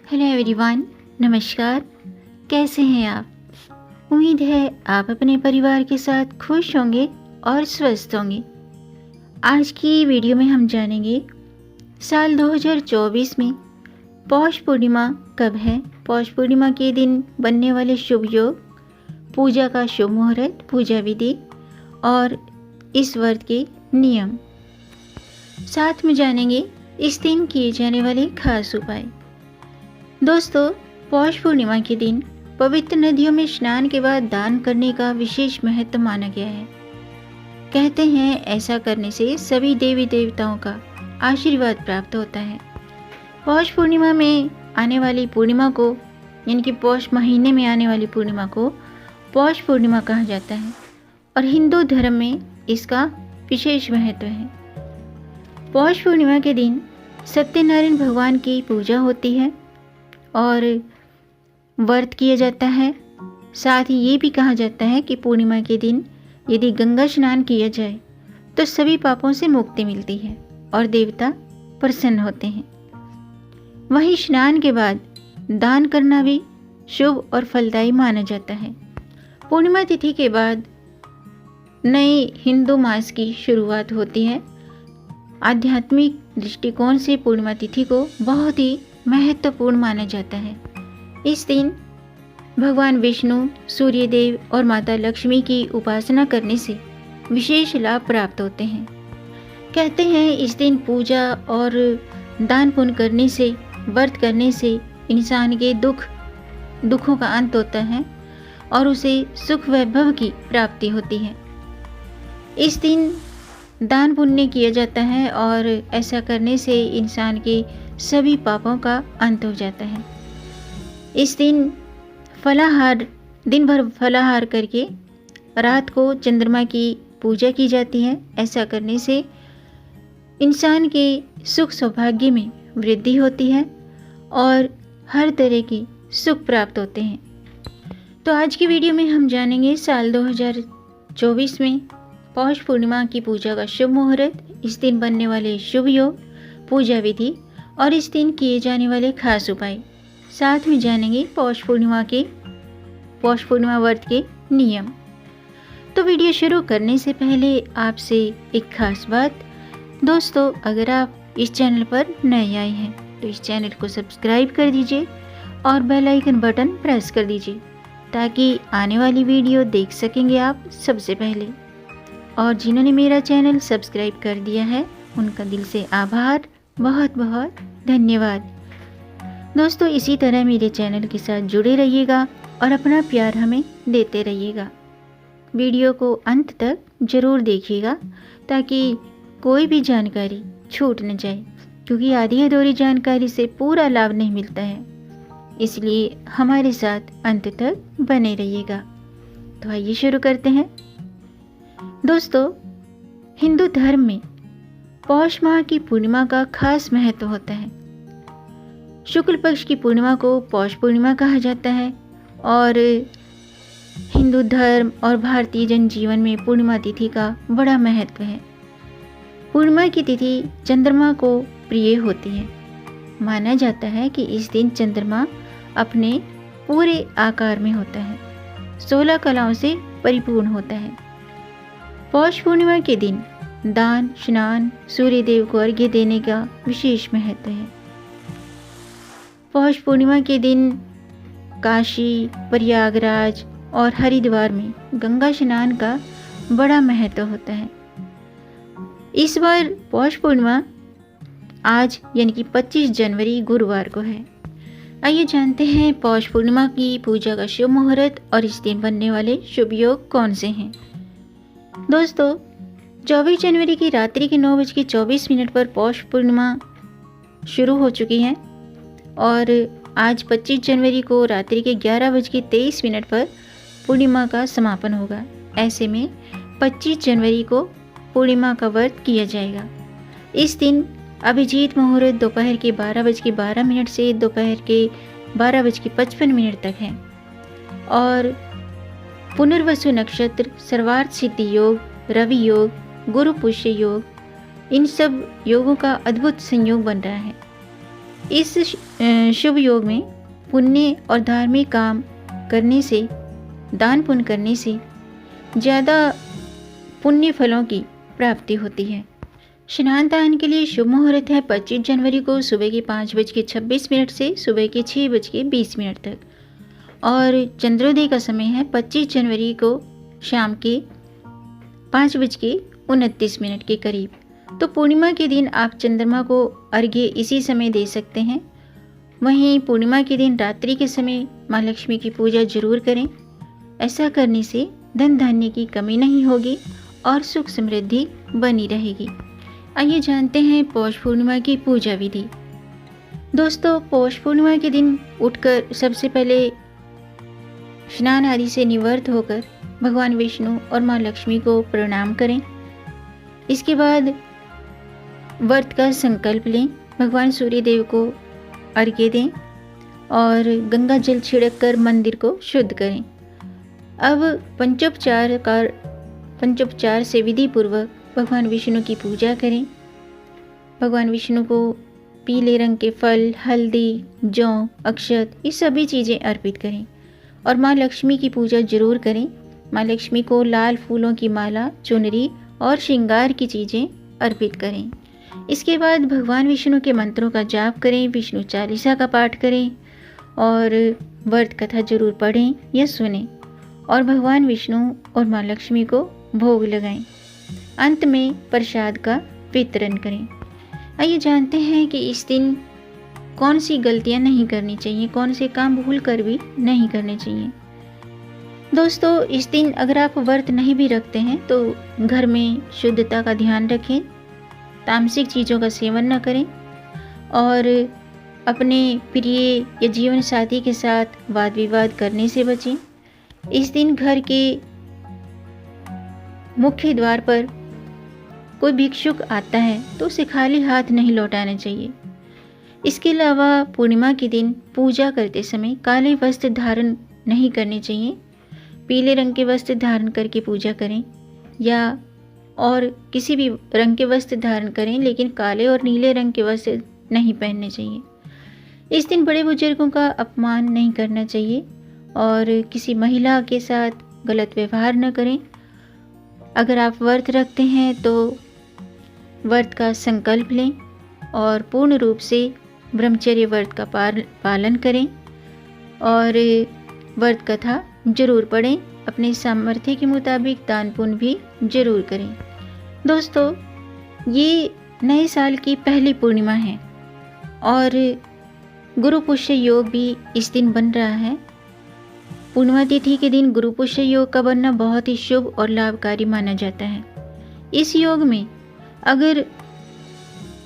Hello everyone, नमस्कार। कैसे हैं आप? उम्मीद है आप अपने परिवार के साथ खुश होंगे और स्वस्थ होंगे। आज की वीडियो में हम जानेंगे साल 2024 में पौष पूर्णिमा कब है, पौष पूर्णिमा के दिन बनने वाले शुभ योग, पूजा का शुभ मुहूर्त, पूजा विधि और इस व्रत के नियम। साथ में जानेंगे इस दिन किए जाने वाले खास उपाय। दोस्तों, पौष पूर्णिमा के दिन पवित्र नदियों में स्नान के बाद दान करने का विशेष महत्व माना गया है। कहते हैं ऐसा करने से सभी देवी देवताओं का आशीर्वाद प्राप्त होता है। पौष पूर्णिमा में आने वाली पूर्णिमा को, यानी कि पौष महीने में आने वाली पूर्णिमा को पौष पूर्णिमा कहा जाता है और हिंदू धर्म में इसका विशेष महत्व है। पौष पूर्णिमा के दिन सत्यनारायण भगवान की पूजा होती है और व्रत किया जाता है। साथ ही ये भी कहा जाता है कि पूर्णिमा के दिन यदि गंगा स्नान किया जाए तो सभी पापों से मुक्ति मिलती है और देवता प्रसन्न होते हैं। वहीं स्नान के बाद दान करना भी शुभ और फलदायी माना जाता है। पूर्णिमा तिथि के बाद नए हिंदू मास की शुरुआत होती है। आध्यात्मिक दृष्टिकोण से पूर्णिमा तिथि को बहुत ही महत्वपूर्ण माना जाता है। इस दिन भगवान विष्णु, सूर्यदेव और माता लक्ष्मी की उपासना करने से विशेष लाभ प्राप्त होते हैं। कहते हैं इस दिन पूजा और दान पुण्य करने से, व्रत करने से इंसान के दुखों का अंत होता है और उसे सुख वैभव की प्राप्ति होती है। इस दिन दान पुण्य किया जाता है और ऐसा करने से इंसान के सभी पापों का अंत हो जाता है। इस दिन दिन भर फलाहार करके रात को चंद्रमा की पूजा की जाती है। ऐसा करने से इंसान के सुख सौभाग्य में वृद्धि होती है और हर तरह की सुख प्राप्त होते हैं। तो आज की वीडियो में हम जानेंगे साल 2024 में पौष पूर्णिमा की पूजा का शुभ मुहूर्त, इस दिन बनने वाले शुभ योग, पूजा विधि और इस दिन किए जाने वाले खास उपाय। साथ में जानेंगे पौष पूर्णिमा व्रत के नियम। तो वीडियो शुरू करने से पहले आपसे एक खास बात। दोस्तों, अगर आप इस चैनल पर नए आए हैं तो इस चैनल को सब्सक्राइब कर दीजिए और बेल आइकन बटन प्रेस कर दीजिए ताकि आने वाली वीडियो देख सकेंगे आप सबसे पहले। और जिन्होंने मेरा चैनल सब्सक्राइब कर दिया है उनका दिल से आभार, बहुत बहुत धन्यवाद। दोस्तों, इसी तरह मेरे चैनल के साथ जुड़े रहिएगा और अपना प्यार हमें देते रहिएगा। वीडियो को अंत तक ज़रूर देखिएगा ताकि कोई भी जानकारी छूट न जाए, क्योंकि आधी अधूरी जानकारी से पूरा लाभ नहीं मिलता है। इसलिए हमारे साथ अंत तक बने रहिएगा। तो आइए शुरू करते हैं। दोस्तों, हिंदू धर्म में पौष माह की पूर्णिमा का खास महत्व होता है। शुक्ल पक्ष की पूर्णिमा को पौष पूर्णिमा कहा जाता है और हिंदू धर्म और भारतीय जनजीवन में पूर्णिमा तिथि का बड़ा महत्व है। पूर्णिमा की तिथि चंद्रमा को प्रिय होती है। माना जाता है कि इस दिन चंद्रमा अपने पूरे आकार में होता है, 16 कलाओं से परिपूर्ण होता है। पौष पूर्णिमा के दिन दान, स्नान, सूर्य देव को अर्घ्य देने का विशेष महत्व है। पौष पूर्णिमा के दिन काशी, प्रयागराज और हरिद्वार में गंगा स्नान का बड़ा महत्व होता है। इस बार पौष पूर्णिमा आज यानी कि 25 जनवरी गुरुवार को है। आइए जानते हैं पौष पूर्णिमा की पूजा का शुभ मुहूर्त और इस दिन बनने वाले शुभ योग कौन से हैं। दोस्तों, 24 जनवरी की रात्रि के 9:24 पर पौष पूर्णिमा शुरू हो चुकी है और आज 25 जनवरी को रात्रि के 11:23 पर पूर्णिमा का समापन होगा। ऐसे में 25 जनवरी को पूर्णिमा का व्रत किया जाएगा। इस दिन अभिजीत मुहूर्त दोपहर के 12:12 से दोपहर के 12:55 तक है और पुनर्वसु नक्षत्र, सर्वार्थ सिद्धि योग, रवि योग, गुरु पुष्य योग, इन सब योगों का अद्भुत संयोग बन रहा है। इस शुभ योग में पुण्य और धार्मिक काम करने से, दान पुण्य करने से ज़्यादा पुण्य फलों की प्राप्ति होती है। स्नान दान के लिए शुभ मुहूर्त है 25 जनवरी को सुबह के 5:26 से सुबह के 6:20 तक, और चंद्रोदय का समय है 25 जनवरी को शाम के 5:29 के करीब। तो पूर्णिमा के दिन आप चंद्रमा को अर्घ्य इसी समय दे सकते हैं। वहीं पूर्णिमा के दिन रात्रि के समय माँ लक्ष्मी की पूजा जरूर करें। ऐसा करने से धन धान्य की कमी नहीं होगी और सुख समृद्धि बनी रहेगी। आइए जानते हैं पौष पूर्णिमा की पूजा विधि। दोस्तों, पौष पूर्णिमा के दिन उठकर सबसे पहले स्नान आदि से निवृत्त होकर भगवान विष्णु और माँ लक्ष्मी को प्रणाम करें। इसके बाद व्रत का संकल्प लें, भगवान सूर्य देव को अर्घ्य दें और गंगा जल छिड़क कर मंदिर को शुद्ध करें। अब पंचोपचार से विधि पूर्वक भगवान विष्णु की पूजा करें। भगवान विष्णु को पीले रंग के फल, हल्दी, जौ, अक्षत ये सभी चीज़ें अर्पित करें और माँ लक्ष्मी की पूजा जरूर करें। माँ लक्ष्मी को लाल फूलों की माला, चुनरी और श्रृंगार की चीज़ें अर्पित करें। इसके बाद भगवान विष्णु के मंत्रों का जाप करें, विष्णु चालीसा का पाठ करें और व्रत कथा जरूर पढ़ें या सुनें और भगवान विष्णु और माँ लक्ष्मी को भोग लगाएं। अंत में प्रसाद का वितरण करें। आइए जानते हैं कि इस दिन कौन सी गलतियां नहीं करनी चाहिए, कौन से काम भूल कर भी नहीं करने चाहिए। दोस्तों, इस दिन अगर आप व्रत नहीं भी रखते हैं तो घर में शुद्धता का ध्यान रखें, तामसिक चीज़ों का सेवन न करें और अपने प्रिय या जीवन साथी के साथ वाद विवाद करने से बचें। इस दिन घर के मुख्य द्वार पर कोई भिक्षुक आता है तो उसे खाली हाथ नहीं लौटाना चाहिए। इसके अलावा पूर्णिमा के दिन पूजा करते समय काले वस्त्र धारण नहीं करने चाहिए। पीले रंग के वस्त्र धारण करके पूजा करें या और किसी भी रंग के वस्त्र धारण करें, लेकिन काले और नीले रंग के वस्त्र नहीं पहनने चाहिए। इस दिन बड़े बुजुर्गों का अपमान नहीं करना चाहिए और किसी महिला के साथ गलत व्यवहार न करें। अगर आप व्रत रखते हैं तो व्रत का संकल्प लें और पूर्ण रूप से ब्रह्मचर्य व्रत का पालन करें और व्रत कथा जरूर पढ़ें। अपने सामर्थ्य के मुताबिक दान पुण्य भी जरूर करें। दोस्तों, ये नए साल की पहली पूर्णिमा है और गुरु पुष्य योग भी इस दिन बन रहा है। पूर्णिमा तिथि के दिन गुरु पुष्य योग का बनना बहुत ही शुभ और लाभकारी माना जाता है। इस योग में अगर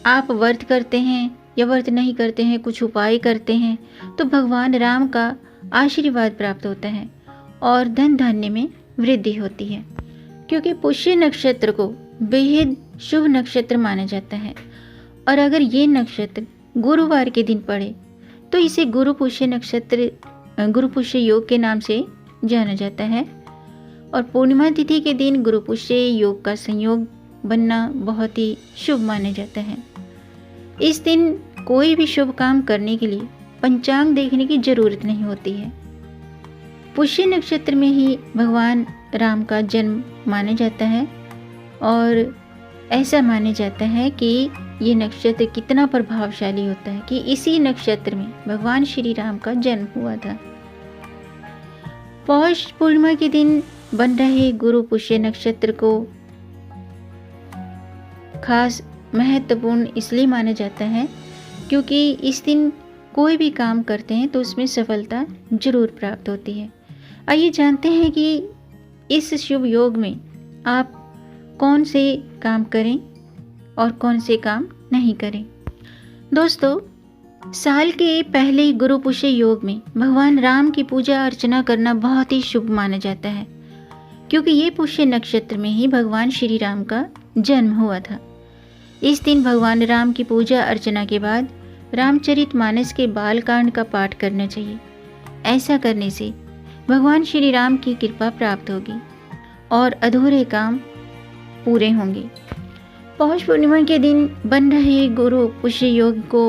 आप व्रत करते हैं या व्रत नहीं करते हैं, कुछ उपाय करते हैं तो भगवान राम का आशीर्वाद प्राप्त होता है और धन धान्य में वृद्धि होती है, क्योंकि पुष्य नक्षत्र को बेहद शुभ नक्षत्र माना जाता है। और अगर ये नक्षत्र गुरुवार के दिन पड़े तो इसे गुरु पुष्य योग के नाम से जाना जाता है। और पूर्णिमा तिथि के दिन गुरु पुष्य योग का संयोग बनना बहुत ही शुभ माना जाता है। इस दिन कोई भी शुभ काम करने के लिए पंचांग देखने की जरूरत नहीं होती है। पुष्य नक्षत्र में ही भगवान राम का जन्म माना जाता है और ऐसा माना जाता है कि ये नक्षत्र कितना प्रभावशाली होता है कि इसी नक्षत्र में भगवान श्री राम का जन्म हुआ था। पौष पूर्णिमा के दिन बन रहे गुरु पुष्य नक्षत्र को खास महत्वपूर्ण इसलिए माना जाता है क्योंकि इस दिन कोई भी काम करते हैं तो उसमें सफलता जरूर प्राप्त होती है। आइए जानते हैं कि इस शुभ योग में आप कौन से काम करें और कौन से काम नहीं करें। दोस्तों, साल के पहले गुरु पुष्य योग में भगवान राम की पूजा अर्चना करना बहुत ही शुभ माना जाता है, क्योंकि ये पुष्य नक्षत्र में ही भगवान श्री राम का जन्म हुआ था। इस दिन भगवान राम की पूजा अर्चना के बाद रामचरितमानस के बालकांड का पाठ करना चाहिए। ऐसा करने से भगवान श्री राम की कृपा प्राप्त होगी और अधूरे काम पूरे होंगे। पौष पूर्णिमा के दिन बन रहे गुरु पुष्य योग को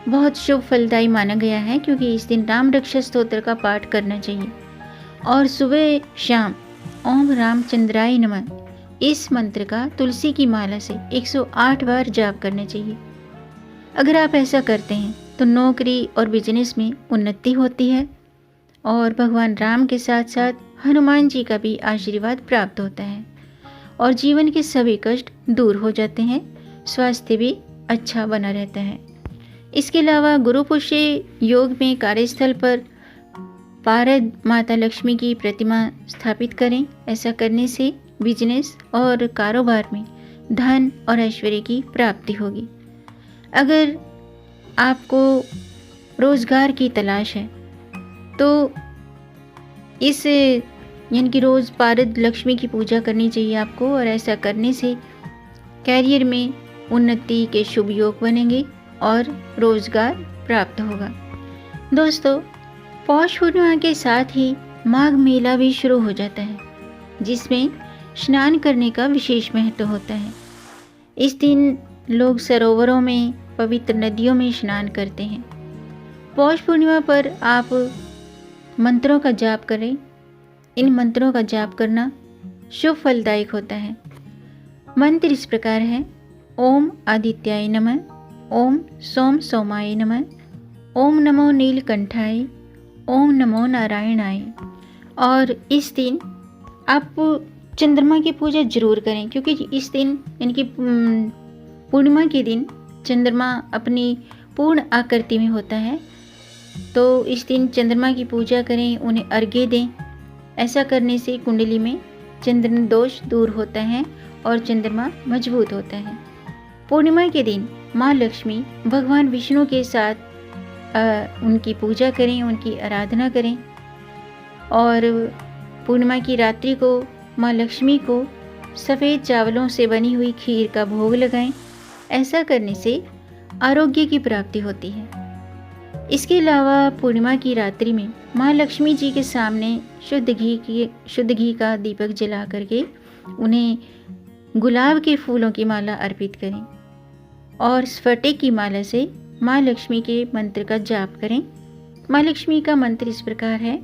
बहुत शुभ फलदायी माना गया है, क्योंकि इस दिन राम रक्षा स्तोत्र का पाठ करना चाहिए और सुबह शाम ओम रामचंद्राय नमः इस मंत्र का तुलसी की माला से 108 बार जाप करना चाहिए। अगर आप ऐसा करते हैं तो नौकरी और बिजनेस में उन्नति होती है और भगवान राम के साथ साथ हनुमान जी का भी आशीर्वाद प्राप्त होता है और जीवन के सभी कष्ट दूर हो जाते हैं, स्वास्थ्य भी अच्छा बना रहता है। इसके अलावा गुरु पुष्य योग में कार्यस्थल पर पारद माता लक्ष्मी की प्रतिमा स्थापित करें। ऐसा करने से बिजनेस और कारोबार में धन और ऐश्वर्य की प्राप्ति होगी। अगर आपको रोज़गार की तलाश है तो इस यानी कि रोज़ पारद लक्ष्मी की पूजा करनी चाहिए आपको, और ऐसा करने से कैरियर में उन्नति के शुभ योग बनेंगे और रोज़गार प्राप्त होगा। दोस्तों, पौष पूर्णिमा के साथ ही माघ मेला भी शुरू हो जाता है, जिसमें स्नान करने का विशेष महत्व होता है। इस दिन लोग सरोवरों में, पवित्र नदियों में स्नान करते हैं। पौष पूर्णिमा पर आप मंत्रों का जाप करें। इन मंत्रों का जाप करना शुभ फलदायक होता है। मंत्र इस प्रकार है: ओम आदित्याय नमः, ओम सोम सोमाय नमः, ओम नमो नीलकंठाय, ओम नमो नारायणाय। और इस दिन आप चंद्रमा की पूजा जरूर करें, क्योंकि इस दिन यानी कि पूर्णिमा के दिन चंद्रमा अपनी पूर्ण आकृति में होता है, तो इस दिन चंद्रमा की पूजा करें, उन्हें अर्घ्य दें। ऐसा करने से कुंडली में चंद्र दोष दूर होता है और चंद्रमा मजबूत होता है। पूर्णिमा के दिन माँ लक्ष्मी भगवान विष्णु के साथ उनकी पूजा करें, उनकी आराधना करें और पूर्णिमा की रात्रि को माँ लक्ष्मी को सफ़ेद चावलों से बनी हुई खीर का भोग लगाएं। ऐसा करने से आरोग्य की प्राप्ति होती है। इसके अलावा पूर्णिमा की रात्रि में माँ लक्ष्मी जी के सामने शुद्ध घी का दीपक जला करके उन्हें गुलाब के फूलों की माला अर्पित करें और स्फटिक की माला से माँ लक्ष्मी के मंत्र का जाप करें। माँ लक्ष्मी का मंत्र इस प्रकार है: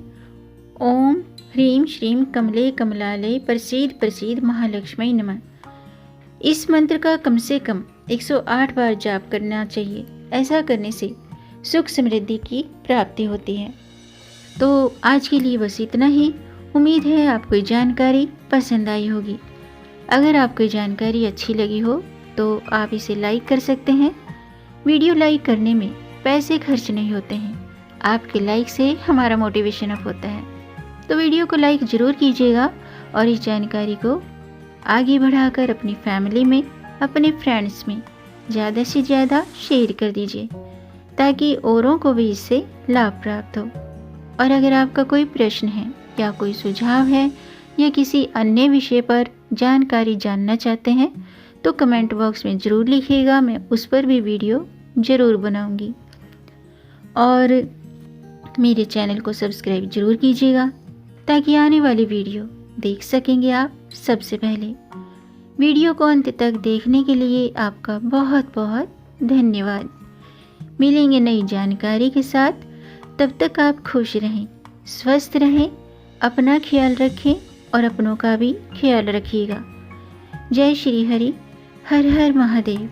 ओम ह्रीं श्रीं कमले कमलालय प्रसीद प्रसीद महालक्ष्मी नमः। इस मंत्र का कम से कम 108 बार जाप करना चाहिए। ऐसा करने से सुख समृद्धि की प्राप्ति होती है। तो आज के लिए बस इतना ही। उम्मीद है आपको ये जानकारी पसंद आई होगी। अगर आपको ये जानकारी अच्छी लगी हो तो आप इसे लाइक कर सकते हैं। वीडियो लाइक करने में पैसे खर्च नहीं होते हैं, आपके लाइक से हमारा मोटिवेशन अप होता है। तो वीडियो को लाइक ज़रूर कीजिएगा और इस जानकारी को आगे बढ़ाकर अपनी फैमिली में, अपने फ्रेंड्स में ज़्यादा से ज़्यादा शेयर कर दीजिए, ताकि औरों को भी इससे लाभ प्राप्त हो। और अगर आपका कोई प्रश्न है या कोई सुझाव है या किसी अन्य विषय पर जानकारी जानना चाहते हैं तो कमेंट बॉक्स में ज़रूर लिखिएगा, मैं उस पर भी वीडियो ज़रूर बनाऊंगी। और मेरे चैनल को सब्सक्राइब ज़रूर कीजिएगा ताकि आने वाली वीडियो देख सकेंगे आप सबसे पहले। वीडियो को अंत तक देखने के लिए आपका बहुत बहुत धन्यवाद। मिलेंगे नई जानकारी के साथ, तब तक आप खुश रहें, स्वस्थ रहें, अपना ख्याल रखें और अपनों का भी ख्याल रखिएगा। जय श्री हरि, हर हर महादेव।